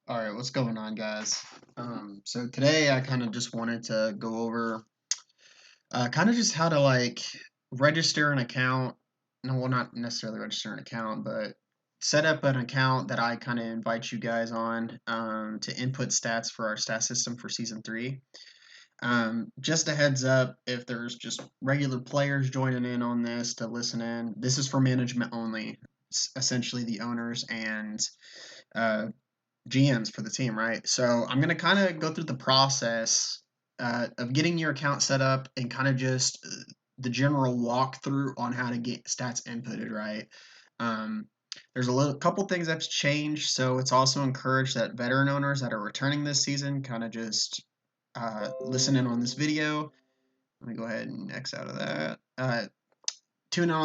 All right, what's going on, guys? So today I kind of just wanted to go over kind of just how to register an account. No, well, not necessarily register an account, but set up an account that I kind of invite you guys on to input stats for our stat system for season three. Just a heads up, if there's just regular players joining in on this to listen in, this is for management only. It's essentially the owners and uh, GMs for the team, right? So I'm gonna kind of go through the process of getting your account set up and kind of just the general walkthrough on how to get stats inputted, right? Um, there's a little couple things that's changed, so it's also encouraged that veteran owners that are returning this season kind of just listen in on this video. Let me go ahead and X out of that. Tune in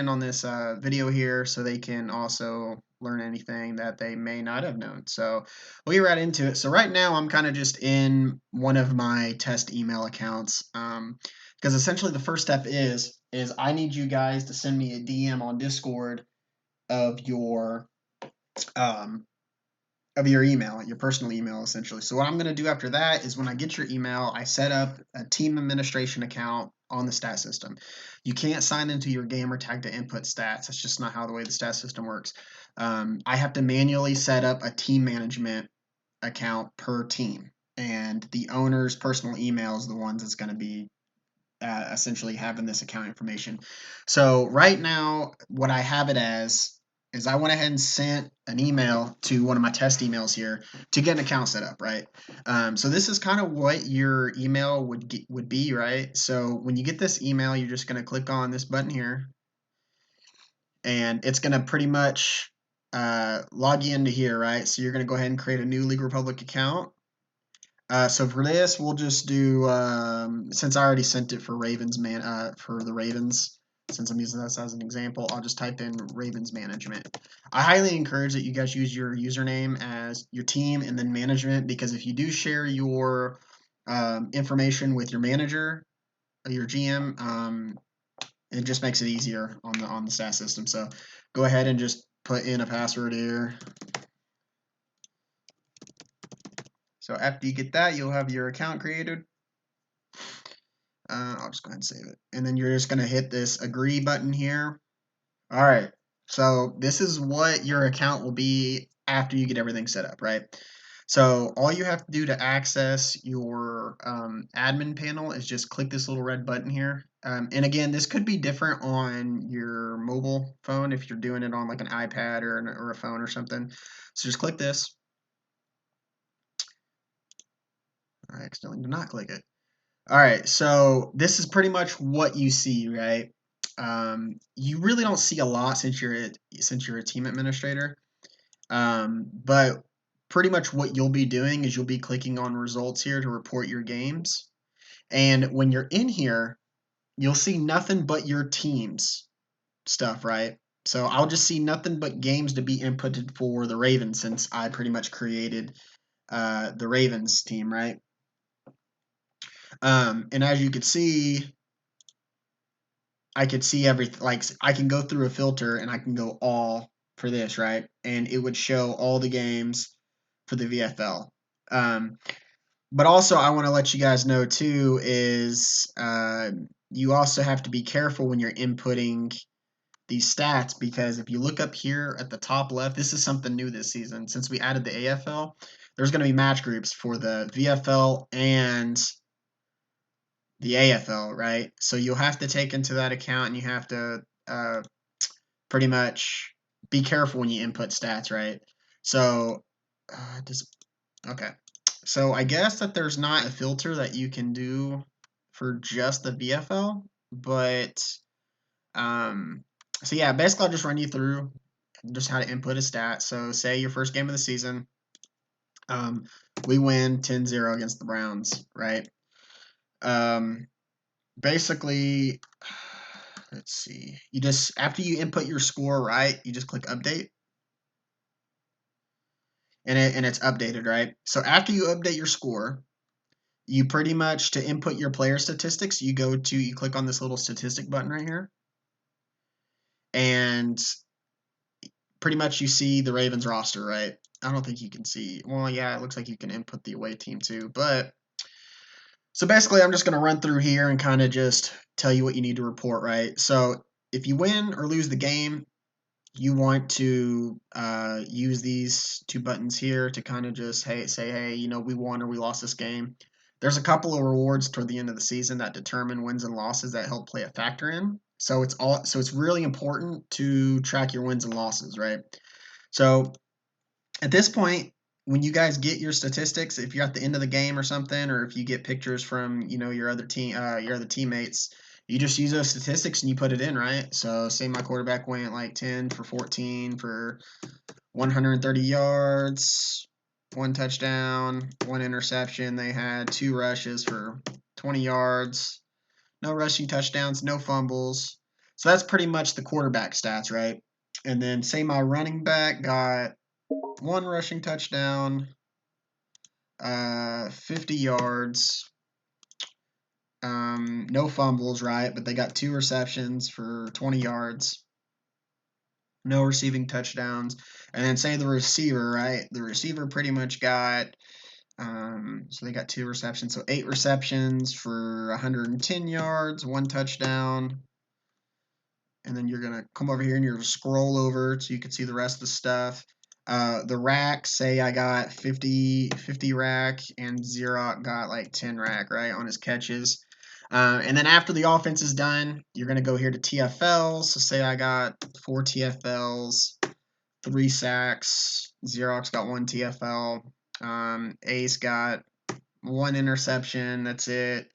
on this video here so they can also learn anything that they may not have known. So we'll get right into it. So right now I'm kind of just in one of my test email accounts because essentially the first step is I need you guys to send me a DM on Discord of um, your email, your personal email, essentially. So what I'm going to do after that is when I get your email, I set up a team administration account on the stat system. You can't sign into your gamer tag to input stats. That's just not how the way the stat system works. I have to manually set up a team management account per team, and the owner's personal email is the ones that's going to be essentially having this account information. So right now, what I have it as is I went ahead and sent an email to one of my test emails here to get an account set up, right? So this is kind of what your email would be, right? So when you get this email, you're just going to click on this button here, and it's going to pretty much log you into here, right? So you're going to go ahead and create a new League Republic account. So for this, we'll just do since I already sent it for for the Ravens. Since I'm using this as an example, I'll just type in Ravens management. I highly encourage that you guys use your username as your team and then management, because if you do share your information with your manager or your GM, it just makes it easier on the stat system. So go ahead and just put in a password here. So after you get that, you'll have your account created. I'll just go ahead and save it. And then you're just going to hit this agree button here. All right. So this is what your account will be after you get everything set up, right? So all you have to do to access your admin panel is just click this little red button here. And again, this could be different on your mobile phone if you're doing it on like an iPad or a phone or something. So just click this. I accidentally did not click it. All right, so this is pretty much what you see, right? You really don't see a lot since you're a team administrator, but pretty much what you'll be doing is you'll be clicking on results here to report your games, and when you're in here, you'll see nothing but your team's stuff, right? So I'll just see nothing but games to be inputted for the Ravens since I pretty much created the Ravens team, right? And as you can see, I could see everything. Like I can go through a filter and I can go all for this, right? And it would show all the games for the VFL. Um, but also, I want to let you guys know too is you also have to be careful when you're inputting these stats, because if you look up here at the top left, this is something new this season. Since we added the AFL, there's going to be match groups for the VFL and the AFL, right? So you'll have to take into that account, and you have to pretty much be careful when you input stats, right? So, does okay. So I guess that there's not a filter that you can do for just the VFL, but so yeah, basically I'll just run you through just how to input a stat. So say your first game of the season, um, we win 10-0 against the Browns, right? Um, basically, let's see. You just after you input your score, right? You just click update, and it's updated, right? So after you update your score, you pretty much to input your player statistics, you click on this little statistic button right here, and pretty much you see the Ravens roster, right? I don't think you can see. Well, yeah, it looks like you can input the away team too. But so basically, I'm just going to run through here and kind of just tell you what you need to report, right? So if you win or lose the game, you want to use these two buttons here to kind of just say, hey, we won or we lost this game. There's a couple of rewards toward the end of the season that determine wins and losses that help play a factor in. So it's really important to track your wins and losses, right? So at this point, when you guys get your statistics, if you're at the end of the game or something, or if you get pictures from your other teammates, you just use those statistics and you put it in, right? So say my quarterback went like 10 for 14 for 130 yards, one touchdown, one interception. They had 2 rushes for 20 yards, no rushing touchdowns, no fumbles. So that's pretty much the quarterback stats, right? And then say my running back got 1 rushing touchdown, 50 yards, no fumbles, right? But they got 2 receptions for 20 yards, no receiving touchdowns. And then say the receiver, right? The receiver pretty much got, so they got 2 receptions, so 8 receptions for 110 yards, 1 touchdown. And then you're gonna come over here and you're gonna scroll over so you can see the rest of the stuff. The rack, say I got 50 rack and Xerox got like 10 rack, right, on his catches. And then after the offense is done, you're going to go here to TFLs. So say I got 4 TFLs, 3 sacks. Xerox got 1 TFL. Ace got 1 interception. That's it.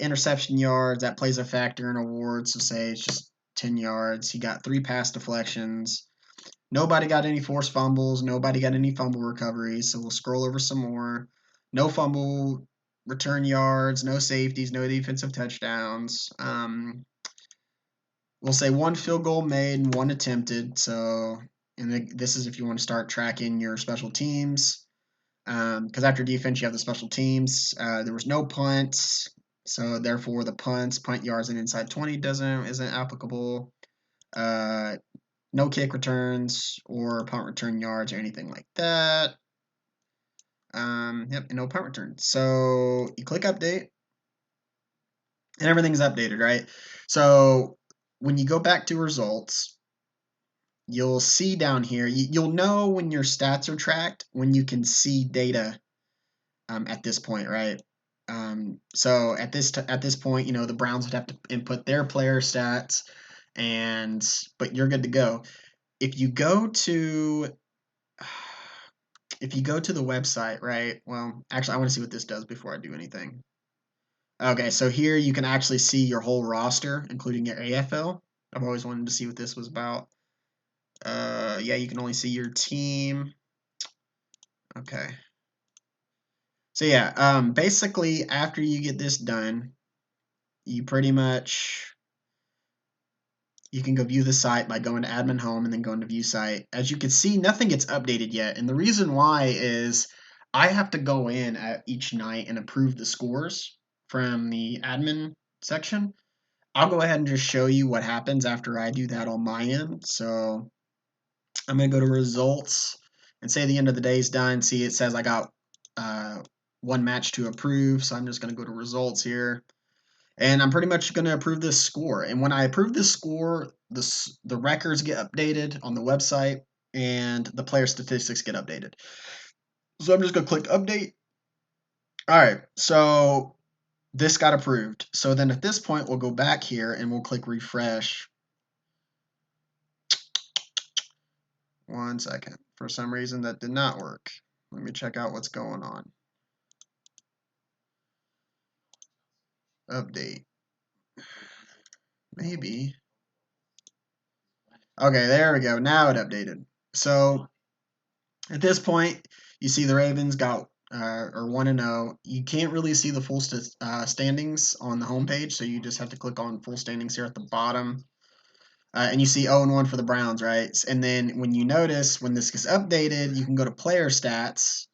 Interception yards, that plays a factor in awards. So say it's just 10 yards. He got 3 pass deflections. Nobody got any forced fumbles. Nobody got any fumble recoveries. So we'll scroll over some more. No fumble return yards, no safeties, no defensive touchdowns. We'll say 1 field goal made, 1 attempted. So, and this is if you want to start tracking your special teams. Because after defense, you have the special teams. There was no punts, so therefore the punt yards and inside 20 isn't applicable. No kick returns or punt return yards or anything like that. Yep, and no punt returns. So you click update, and everything's updated, right? So when you go back to results, you'll see down here, you'll know when your stats are tracked, when you can see data at this point, right? So at this point, the Browns would have to input their player stats, but you're good to go. If you go to the website, right? Well, actually, I want to see what this does before I do anything. Okay, so here you can actually see your whole roster, including your AFL. I've always wanted to see what this was about. Yeah, you can only see your team. Okay. So yeah, basically after you get this done, you pretty much you can go view the site by going to admin home and then going to view site. As you can see, nothing gets updated yet, and the reason why is I have to go in at each night and approve the scores from the admin section. I'll go ahead and just show you what happens after I do that on my end. So I'm going to go to results and say the end of the day is done. See, it says I got 1 match to approve. So I'm just going to go to results here. And I'm pretty much going to approve this score. And when I approve this score, the records get updated on the website and the player statistics get updated. So I'm just going to click update. All right. So this got approved. So then at this point, we'll go back here and we'll click refresh. 1 second. For some reason, that did not work. Let me check out what's going on. Update. Maybe. Okay, there we go. Now it updated. So at this point, you see the Ravens got or 1-0. You can't really see the full standings on the homepage, so you just have to click on full standings here at the bottom. And you see 0-1 for the Browns, right? And then when you notice when this gets updated, you can go to player stats,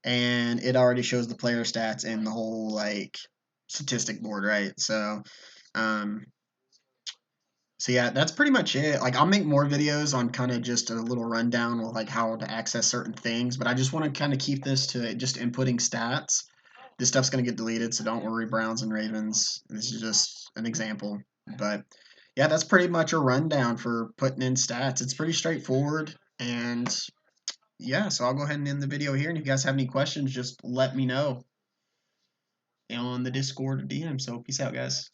and it already shows the player stats in the whole like statistic board, right? So, um, So yeah, that's pretty much it. Like I'll make more videos on kind of just a little rundown with like how to access certain things, but I just want to kind of keep this to just inputting stats. This stuff's going to get deleted, so don't worry, Browns and Ravens. This is just an example. But yeah, that's pretty much a rundown for putting in stats. It's pretty straightforward. And yeah, so I'll go ahead and end the video here. And if you guys have any questions, just let me know on the Discord or DM. So peace out, guys.